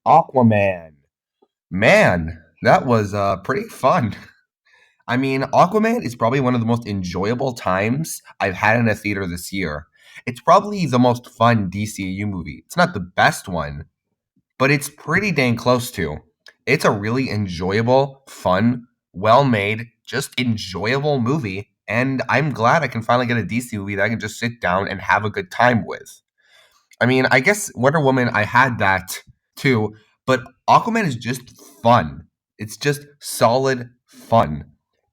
Aquaman. Man, that was pretty fun. I mean, Aquaman is probably one of the most enjoyable times I've had in a theater this year. It's probably the most fun DCU movie. It's not the best one, but it's pretty dang close to. It's a really enjoyable, fun, well made, just enjoyable movie. And I'm glad I can finally get a DC movie that I can just sit down and have a good time with. I mean, I guess Wonder Woman, I had that too, but Aquaman is just fun. It's just solid fun.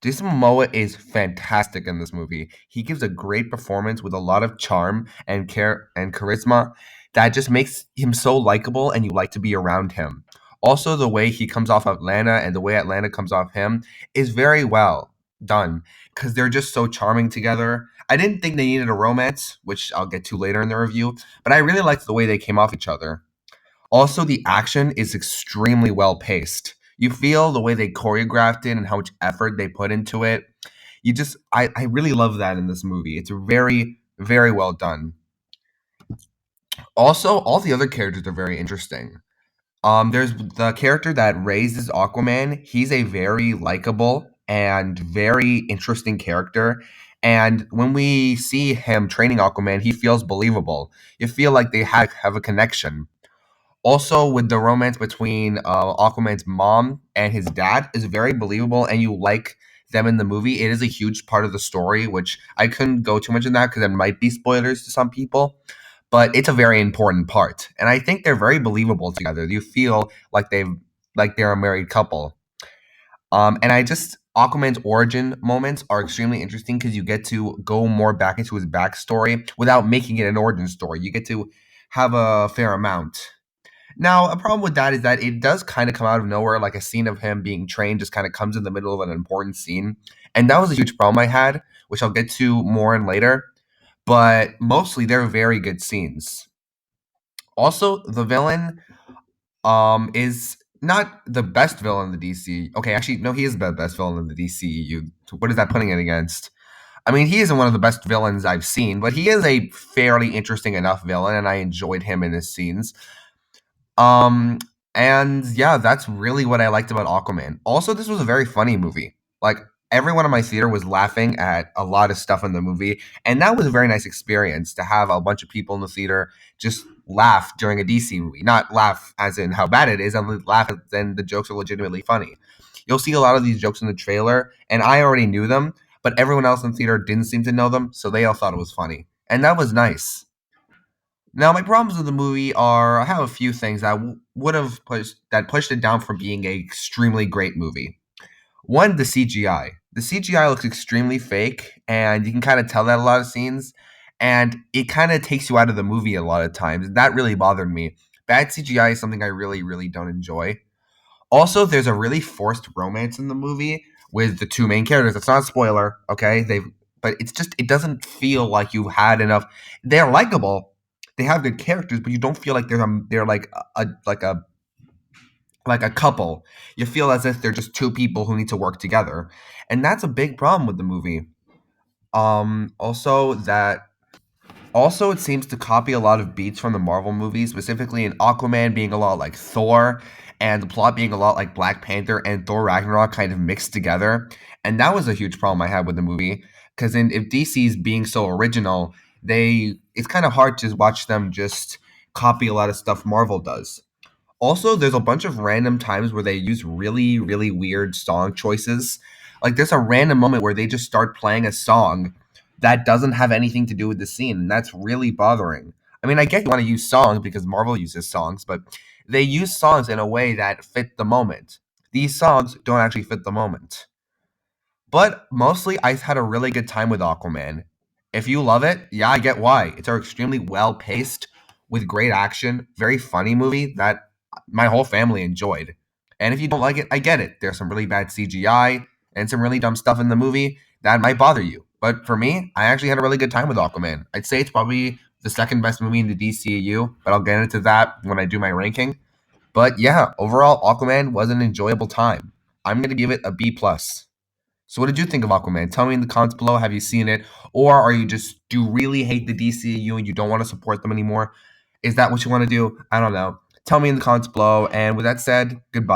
Jason Momoa is fantastic in this movie. He gives a great performance with a lot of charm and care and charisma that just makes him so likable and you like to be around him. Also, the way he comes off Atlanta and the way Atlanta comes off him is very well done because they're just so charming together. I didn't think they needed a romance, which I'll get to later in the review, but I really liked the way they came off each other. Also, the action is extremely well paced. You feel the way they choreographed it and how much effort they put into it. I really love that in this movie. It's very, very well done. Also, all the other characters are very interesting. There's the character that raises Aquaman. He's a very likable and very interesting character. And when we see him training Aquaman, he feels believable. You feel like they have a connection. Also, with the romance between Aquaman's mom and his dad is very believable, and you like them in the movie. It is a huge part of the story, which I couldn't go too much in that because there might be spoilers to some people, but it's a very important part, and I think they're very believable together. You feel like they're a married couple. And I just Aquaman's origin moments are extremely interesting because you get to go more back into his backstory without making it an origin story. You get to have a fair amount. Now, a problem with that is that it does kind of come out of nowhere, like a scene of him being trained just kind of comes in the middle of an important scene. And that was a huge problem I had, which I'll get to more in later. But mostly they're very good scenes. Also, the villain is not the best villain in the DC. Okay, actually, no, he is the best villain in the DCEU. So what is that putting it against? I mean, he isn't one of the best villains I've seen, but he is a fairly interesting enough villain, and I enjoyed him in his scenes. Um, and yeah, that's really what I liked about Aquaman. Also, this was a very funny movie. Like everyone in my theater was laughing at a lot of stuff in the movie, and that was a very nice experience to have a bunch of people in the theater just laugh during a DC movie. Not laugh as in how bad it is, and laugh as in the jokes are legitimately funny. You'll see a lot of these jokes in the trailer, and I already knew them, but everyone else in the theater didn't seem to know them, so they all thought it was funny. And that was nice. Now, my problems with the movie are I have a few things that would have pushed it down from being a extremely great movie. One, the CGI. The CGI looks extremely fake, and you can kind of tell that a lot of scenes, and it kind of takes you out of the movie a lot of times. That really bothered me. Bad CGI is something I really, really don't enjoy. Also, there's a really forced romance in the movie with the two main characters. It's not a spoiler, okay? But it's just it doesn't feel like you've had enough. They're likable. They have good characters, but you don't feel like they're like a couple. You feel as if they're just two people who need to work together. And that's a big problem with the movie. Also that also, it seems to copy a lot of beats from the Marvel movies, specifically in Aquaman being a lot like Thor, and the plot being a lot like Black Panther and Thor Ragnarok kind of mixed together. And that was a huge problem I had with the movie, because if DC's being so original, it's kind of hard to watch them just copy a lot of stuff Marvel does. Also, there's a bunch of random times where they use really, really weird song choices. Like there's a random moment where they just start playing a song that doesn't have anything to do with the scene, and that's really bothering. I mean, I get you want to use songs because Marvel uses songs, but they use songs in a way that fit the moment. These songs don't actually fit the moment. But mostly, I had a really good time with Aquaman. If you love it, yeah, I get why. It's an extremely well paced, with great action, very funny movie that my whole family enjoyed. And if you don't like it, I get it. There's some really bad CGI and some really dumb stuff in the movie that might bother you. But for me, I actually had a really good time with Aquaman. I'd say it's probably the second best movie in the DCEU, but I'll get into that when I do my ranking. But yeah, overall, Aquaman was an enjoyable time. I'm gonna give it a B plus. So what did you think of Aquaman? Tell me in the comments below. Have you seen it, or are you just do you really hate the DCU and you don't want to support them anymore? Is that what you want to do? I don't know. Tell me in the comments below. And with that said, goodbye.